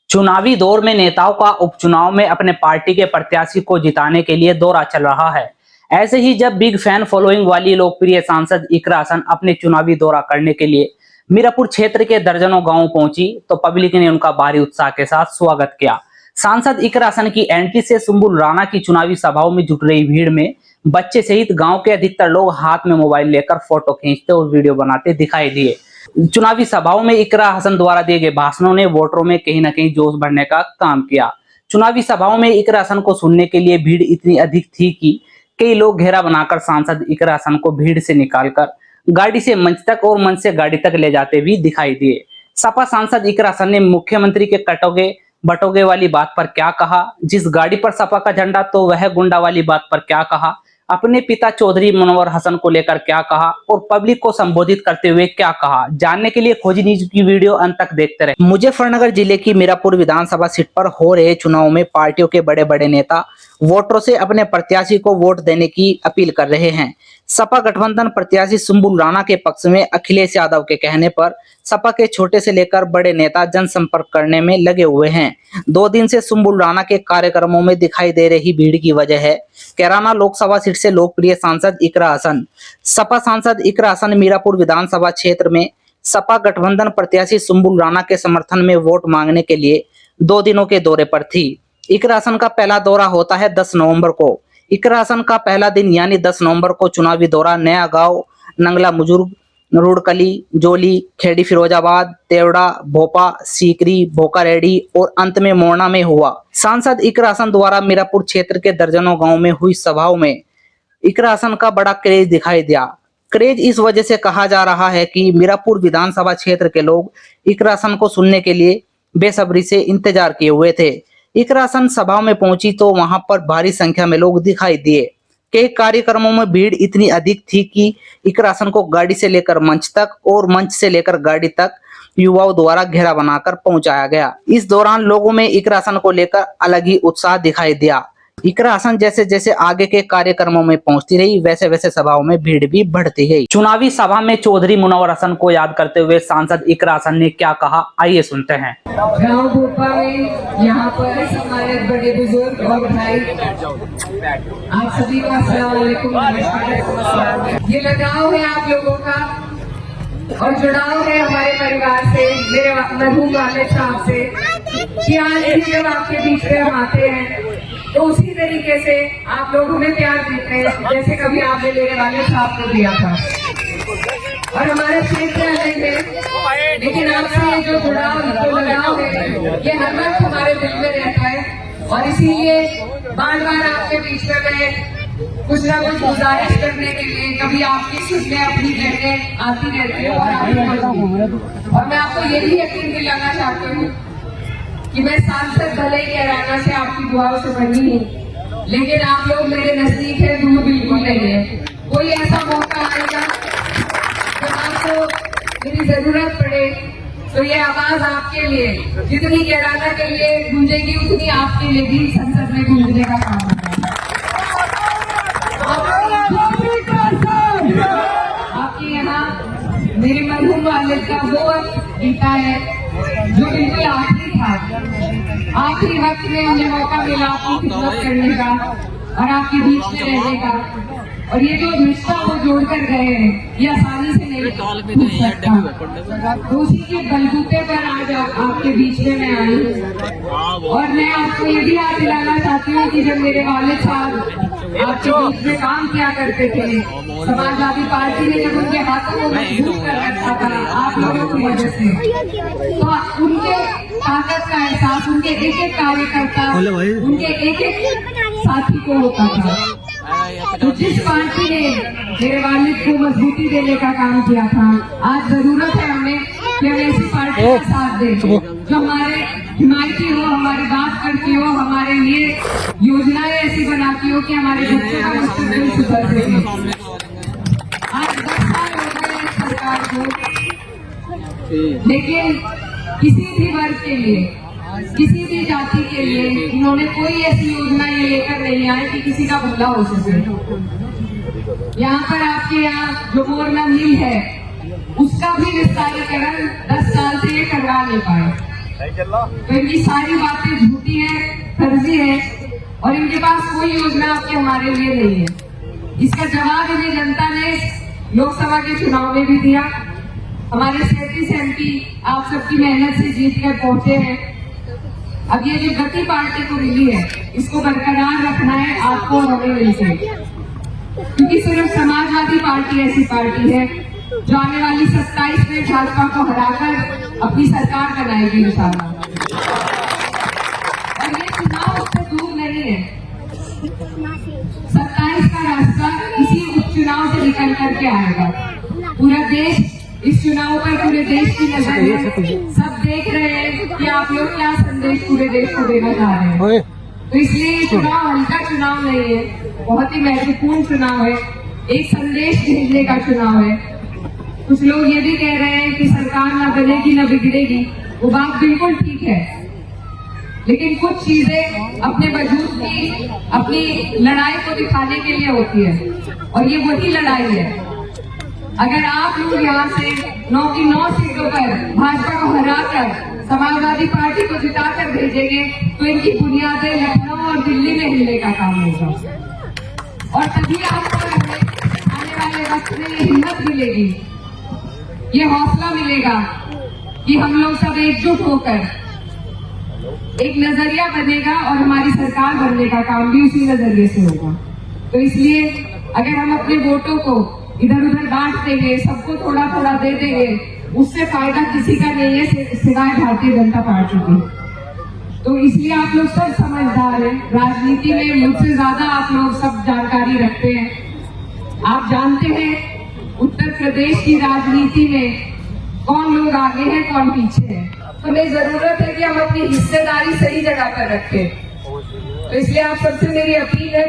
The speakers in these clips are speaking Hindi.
चुनावी दौर में नेताओं का उपचुनाव में अपने पार्टी के प्रत्याशी को जिताने के लिए दौरा चल रहा है। ऐसे ही जब बिग फैन फॉलोइंग वाली लोकप्रिय सांसद इकरा हसन अपने चुनावी दौरा करने के लिए मीरापुर क्षेत्र के दर्जनों गांवों पहुंची तो पब्लिक ने उनका भारी उत्साह के साथ स्वागत किया। सांसद इकरा हसन की एंट्री से सुंबुल राणा की चुनावी सभाओं में जुट रही भीड़ में बच्चे सहित गांव के अधिकतर लोग हाथ में मोबाइल लेकर फोटो खींचते और वीडियो बनाते दिखाई दिए। चुनावी सभाओं में इकरा हसन द्वारा दिए गए भाषणों ने वोटरों में कहीं न कहीं जोश भरने का काम किया। चुनावी सभाओं में इकरा हसन को सुनने के लिए भीड़ इतनी अधिक थी कि कई लोग घेरा बनाकर सांसद इकरा हसन को भीड़ से निकालकर गाड़ी से मंच तक और मंच से गाड़ी तक ले जाते भी दिखाई दिए। सपा सांसद इकरा हसन ने मुख्यमंत्री के कटोगे बटोगे वाली बात पर क्या कहा, जिस गाड़ी पर सपा का झंडा तो वह गुंडा वाली बात पर क्या कहा, अपने पिता चौधरी मुनव्वर हसन को लेकर क्या कहा और पब्लिक को संबोधित करते हुए क्या कहा, जानने के लिए खोजी न्यूज की वीडियो अंत तक देखते रहे। मुजफ्फरनगर जिले की मीरापुर विधानसभा सीट पर हो रहे चुनाव में पार्टियों के बड़े बड़े नेता वोटरों से अपने प्रत्याशी को वोट देने की अपील कर रहे हैं। सपा गठबंधन प्रत्याशी सुंबुल राणा के पक्ष में अखिलेश यादव के कहने पर सपा के छोटे से लेकर बड़े नेता जनसंपर्क करने में लगे हुए हैं। 2 दिन से सुंबुल राणा के कार्यक्रमों में दिखाई दे रही भीड़ की वजह है कैराना लोकसभा सीट से लोकप्रिय सांसद इकरा हसन। सपा सांसद इकरा हसन मीरापुर विधानसभा क्षेत्र में सपा गठबंधन प्रत्याशी सुंबुल राणा के समर्थन में वोट मांगने के लिए 2 दिनों के दौरे पर थी। इकरा हसन का पहला दौरा होता है 10 नवंबर को। इकरा हसन का पहला दिन यानी 10 नवंबर को चुनावी दौरा नया गांव, नंगला मुजुर्ग, रुड़कली, जोली, खेड़ी फिरोजाबाद, तेवड़ा, भोपा, सीकरी, भोकारेडी और अंत में मोरना में हुआ। सांसद इकरा हसन द्वारा मीरापुर क्षेत्र के दर्जनों गांव में हुई सभाओं में इकरा हसन का बड़ा क्रेज दिखाई दिया। क्रेज इस वजह से कहा जा रहा है कि मीरापुर विधानसभा क्षेत्र के लोग इकरा हसन को सुनने के लिए बेसब्री से इंतजार किए हुए थे। इकरा हसन सभा में पहुंची तो वहां पर भारी संख्या में लोग दिखाई दिए। कई कार्यक्रमों में भीड़ इतनी अधिक थी कि इकरा हसन को गाड़ी से लेकर मंच तक और मंच से लेकर गाड़ी तक युवाओं द्वारा घेरा बनाकर पहुंचाया गया। इस दौरान लोगों में इकरा हसन को लेकर अलग ही उत्साह दिखाई दिया। इकरा हसन जैसे जैसे आगे के कार्यक्रमों में पहुंचती रही वैसे वैसे सभाओं में भीड़ भी बढ़ती गई। चुनावी सभा में चौधरी मुनव्वर हसन को याद करते हुए सांसद इकरा हसन ने क्या कहा, आइए सुनते हैं। गाँव भोपा में यहाँ पर हमारे बड़े बुजुर्ग और भाई आप सभी का अस्सलाम वालेकुम, नमस्कार। ये लगाव है आप लोगों का और जुड़ाव है हमारे परिवार से, मेरे मरहूम वालिद साहब से कि आज भी जब आपके बीच में हम आते हैं तो उसी तरीके से आप लोग हमें प्यार देते हैं जैसे कभी आपने मेरे वालिद साहब को दिया था। और हमारे क्षेत्र अलग है लेकिन आपसे जो जुड़ाव जो लगाव है ये हर वक्त हमारे दिल में रहता है और इसीलिए बार बार आपके बीच में मैं कुछ ना कुछ गुजारिश करने के लिए कभी आपकी सुनने अपनी कहने आती रहती है और मैं आपको ये भी यकीन दिलाना चाहती हूँ कि मैं सांसद भले ही कैराना से आपकी दुआओं से बनी हूँ लेकिन आप लोग मेरे नजदीक है, दूर बिल्कुल नहीं है। कोई ऐसा मौका आएगा जब आपको मेरी जरूरत पड़े तो ये आवाज आपके लिए जितनी कैराना के लिए गूंजेगी उतनी आपके लिए भी संसद में गूंजने का काम होगा। आपके यहाँ मेरे मरहूम वालिद का वो गीता है जो बिल्कुल आखिरी था, आखिरी वक्त में उन्हें मौका मिला आपकी खिदमत करने का और आपके बीच में रहने का। और ये जो रिश्ता वो जोड़ कर गए हैं ये आसानी से नहीं टूट सकता। तो उसी के बलबूते पर आज आपके बीच में मैं आई और मैं आपको ये भी याद दिलाना चाहती हूँ कि जब मेरे वालिद साहब आपके बीच में काम किया करते थे, समाजवादी पार्टी ने जब उनके हाथों को मजबूत कर रखा था आप लोगों की वजह से, तो उनके ताकत का एहसास उनके एक एक कार्यकर्ता उनके एक एक साथी को होता था। तो जिस पार्टी ने मेरे वालिद को मजबूती देने का काम किया था आज जरूरत है हमें कि हम ऐसी पार्टी का साथ दें जो हमारे हिमायती हो, हमारी बात करती हो, हमारे लिए योजनाएं ऐसी बनाती हो कि हमारे बच्चों का मुस्तकबिल सुधर सके। आज 10 साल हो गए सरकार को लेकिन किसी भी वर्ग के लिए किसी भी जाति के लिए इन्होंने कोई ऐसी योजना ये लेकर नहीं आए कि किसी का भला हो सके। यहाँ पर आपके यहाँ जो मोरना मिल है उसका भी विस्तारीकरण 10 साल से ये करवा नहीं पाए। तो इनकी सारी बातें झूठी है, फर्जी है और इनके पास कोई योजना आपके हमारे लिए नहीं है। इसका जवाब इन्हें जनता ने लोकसभा के चुनाव में भी दिया। हमारे 37 MP आप सबकी मेहनत से जीत कर पहुंचे हैं। अब ये जो गति पार्टी को मिली है, इसको बरकरार रखना है आपको और हमें मिलकर, क्योंकि सिर्फ समाजवादी पार्टी ऐसी पार्टी है जो आने वाली 27 में भाजपा को हराकर अपनी सरकार बनाएगी इंशाल्लाह। और ये चुनाव उससे दूर नहीं है। 27 का रास्ता इसी उपचुनाव से निकल करके आएगा। पूरा देश इस चुनाव पर, पूरे देश की नजर है। सब देख रहे हैं कि आप लोग क्या संदेश पूरे देश को देना चाह रहे हैं। तो इसलिए ये चुनाव हल्का चुनाव नहीं है, बहुत ही महत्वपूर्ण चुनाव है, एक संदेश भेजने का चुनाव है। कुछ लोग ये भी कह रहे हैं कि सरकार ना बनेगी ना बिगड़ेगी, वो बात बिल्कुल ठीक है, लेकिन कुछ चीजें अपने वजूद की, अपनी लड़ाई को दिखाने के लिए होती है और ये वही लड़ाई है। अगर आप लोग यहाँ से 9 की 9 सीटों पर भाजपा को हराकर समाजवादी पार्टी को जिताकर भेजेंगे तो इनकी बुनियादें लखनऊ और दिल्ली में हिलने का काम होगा और तभी आपको आने वाले वक्त में ये हिम्मत मिलेगी, ये हौसला मिलेगा कि हम लोग सब एकजुट होकर एक नजरिया बनेगा और हमारी सरकार बनने का काम भी उसी नजरिए से होगा। तो इसलिए अगर हम अपने वोटों को इधर उधर बांट देंगे, सबको थोड़ा थोड़ा दे देंगे, उससे फायदा किसी का नहीं है सिवाय भारतीय जनता पार्टी की। तो इसलिए आप लोग सब समझदार हैं, राजनीति में मुझसे ज्यादा आप लोग सब जानकारी रखते हैं। आप जानते हैं उत्तर प्रदेश की राजनीति में कौन लोग आगे हैं, कौन पीछे है। तो हमें जरूरत है कि हम अपनी हिस्सेदारी सही जगह पर रखें। तो इसलिए आप सबसे मेरी अपील है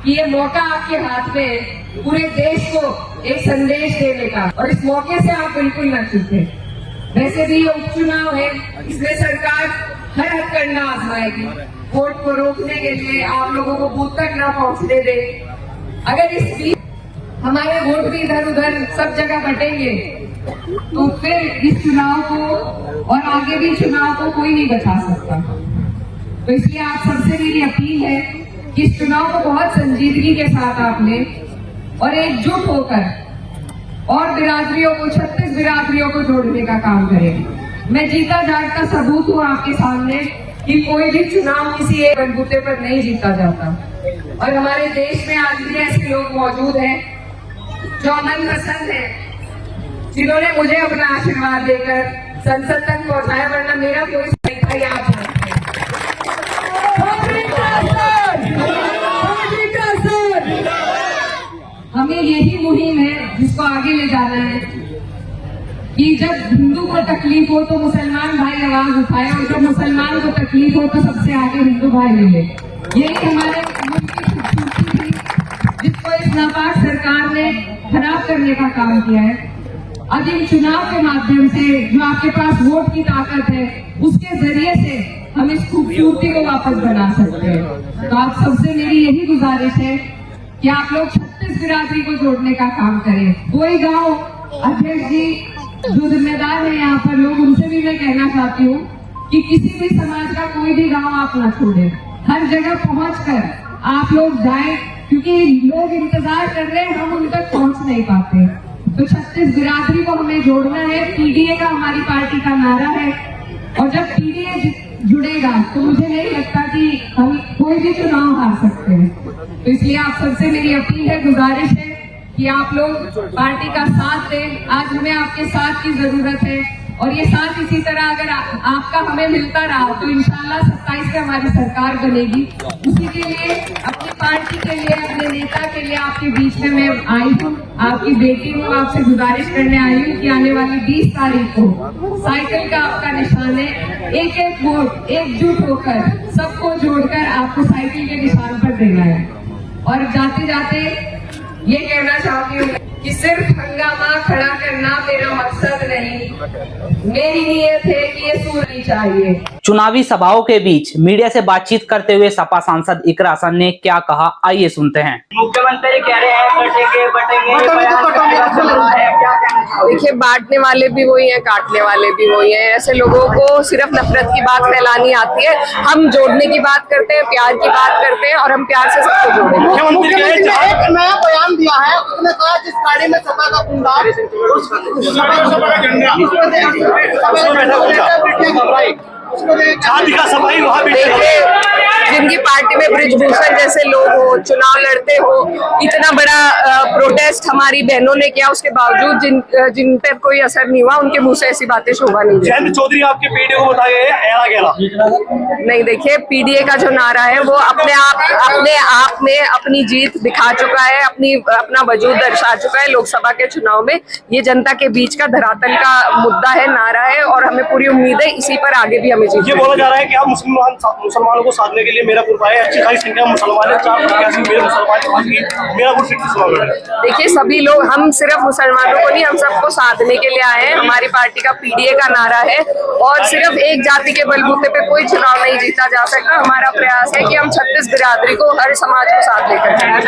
कि ये मौका आपके हाथ में है, पूरे देश को एक संदेश देने का, और इस मौके से आप बिल्कुल न चूके। वैसे भी ये उपचुनाव है, इसमें सरकार हर हथकंडा आजमाएगी वोट को रोकने के लिए, आप लोगों को बूथ तक न पहुंचने दे। अगर इस बीच हमारे वोट भी इधर उधर सब जगह बटेंगे तो फिर इस चुनाव को और आगे भी चुनाव को कोई नहीं बचा सकता। तो इसलिए आप सबसे मेरी अपील है कि इस चुनाव को बहुत संजीदगी के साथ आप लें और एकजुट होकर और बिरादरियों को, 36 बिरादरियों को जोड़ने का काम करें। मैं जीता जागता सबूत हूँ आपके सामने कि कोई भी चुनाव किसी एक बलबूते पर नहीं जीता जाता और हमारे देश में आज भी ऐसे लोग मौजूद हैं जो अमन पसंद है, जिन्होंने मुझे अपना आशीर्वाद देकर संसद तक पहुंचाया, वरना मेरा कोई सही था। आप हमें यही मुहिम है जिसको आगे ले जाना है कि जब हिंदू को तकलीफ हो तो मुसलमान भाई आवाज उठाए और जब मुसलमान को तकलीफ हो तो सबसे आगे हिंदू भाई मिले। यही हमारे मुल्क की खूबसूरती थी जिसको इस नापाक सरकार ने खराब करने का काम किया है। आज इन चुनाव के माध्यम से जो आपके पास वोट की ताकत है, उसके जरिए से हम इस खूबसूरती को वापस बना सकते हैं। तो आप सबसे मेरी यही गुजारिश है कि आप लोग 36 बिरादरी को जोड़ने का काम करें। कोई गांव अध्यक्ष जी जो जिम्मेदार है यहाँ पर लोग, उनसे भी मैं कहना चाहती हूँ कि किसी भी समाज का कोई भी गांव आप ना छोड़े, हर जगह पहुंचकर आप लोग जाएं, क्योंकि लोग इंतजार कर रहे हैं, हम उन तक पहुंच नहीं पाते। तो 36 बिरादरी को हमें जोड़ना है। पीडीए का हमारी पार्टी का नारा है और जब पीडीए जुड़ेगा तो मुझे नहीं लगता कि हम कोई भी चुनाव हार सकते हैं। तो इसलिए आप सबसे मेरी अपील है, गुजारिश है कि आप लोग पार्टी का साथ दें। आज हमें आपके साथ की जरूरत है और ये साथ इसी तरह अगर आपका हमें मिलता रहा तो इंशाल्लाह 27 में हमारी सरकार बनेगी। उसी के लिए, अपनी पार्टी के लिए, अपने नेता के लिए आपके बीच में मैं आई हूँ, आपकी बेटी हूँ, आपसे गुजारिश करने आई हूँ कि आने वाली 20 तारीख को साइकिल का आपका निशान है। एक एक वोट एकजुट होकर सबको जोड़कर आपको साइकिल के निशान पर देना है। और जाते जाते ये कहना चाहती हूँ कि सिर्फ हंगामा खड़ा करना मेरा मकसद नहीं, मेरी नीयत है कि ये सूरज नहीं चाहिए। चुनावी सभाओं के बीच मीडिया से बातचीत करते हुए सपा सांसद इकरा हसन ने क्या कहा, आइए सुनते हैं। मुख्यमंत्री कह रहे हैं बटेंगे देखिए, बांटने वाले भी वही हैं, काटने वाले भी वही हैं। ऐसे लोगों को सिर्फ नफरत की बात फैलानी आती है। हम जोड़ने की बात करते हैं, प्यार की बात करते हैं और हम प्यार से सबको जोड़ेंगे। मुख्यमंत्री ने एक नया बयान दिया है, उसने कहा जिस गाड़ी में सपा का कुंडा देखिए, जिनकी पार्टी में बृजभूषण जैसे लोग हो, चुनाव लड़ते हो, इतना बड़ा प्रोटेस्ट हमारी बहनों ने किया, उसके बावजूद जिन पर कोई असर नहीं हुआ, उनके मुंह से ऐसी बातें शोभा नहीं देती। जयंत चौधरी आपके पीडीए को बताया नहीं, देखिए, पीडीए का जो नारा है वो अपने आप में अपनी जीत दिखा चुका है, अपना वजूद दर्शा चुका है लोकसभा के चुनाव में। ये जनता के बीच का धरातल का मुद्दा है, नारा है और हमें पूरी उम्मीद है इसी पर आगे भी हमें जीत। ये बोला जा रहा है कि आप मुसलमानों को साधने के लिए मीरापुर आए, अच्छी खासी संख्या में मुसलमान है, 4 प्रत्याशी मीरापुर सीट से चुनाव लड़े। देखिए, सभी लोग, हम सिर्फ मुसलमानों को नहीं, हम सबको साधने के लिए आए हैं। हमारी पार्टी का पीडीए का नारा है और सिर्फ एक जाति के बलबूते पे कोई चुनाव नहीं जीता जा सकता। हमारा प्रयास है कि हम 36 बिरादरी को, हर समाज को साथ लेकर चलें।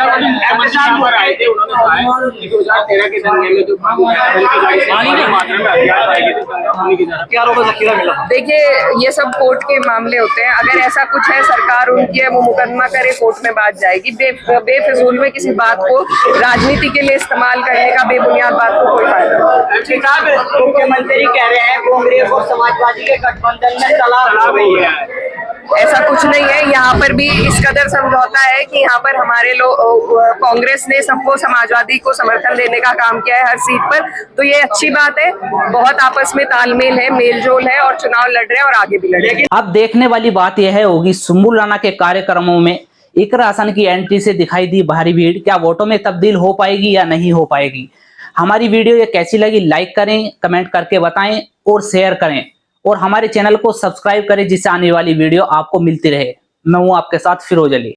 देखिए, ये सब कोर्ट के मामले होते हैं। अगर ऐसा कुछ है, सरकार उनकी है, वो मुकदमा करे, कोर्ट में बात जाएगी। बेफिजूल में किसी बात को राजनीति के लिए इस्तेमाल करने का, बेबुनियाद बात को कोई फायदा नहीं। मुख्यमंत्री कह रहे हैं कांग्रेस और समाजवादी के गठबंधन में तलाक हो गई है। ऐसा कुछ नहीं है। यहाँ पर भी इस कदर समझौता है कि यहाँ पर हमारे लोग, कांग्रेस ने सबको, समाजवादी को समर्थन देने का काम किया है हर सीट पर, तो ये अच्छी बात है। बहुत आपस में तालमेल है, मेलजोल है और चुनाव लड़ रहे हैं और आगे भी लड़ेंगे। अब देखने वाली बात यह होगी, सुंबुल राणा के कार्यक्रमों में इकरा हसन की एंट्री से दिखाई दी भारी भीड़, क्या वोटों में तब्दील हो पाएगी या नहीं हो पाएगी। हमारी वीडियो ये कैसी लगी, लाइक करें, कमेंट करके बताएं और शेयर करें और हमारे चैनल को सब्सक्राइब करें, जिससे आने वाली वीडियो आपको मिलती रहे। मैं हूं आपके साथ फिरोज अली।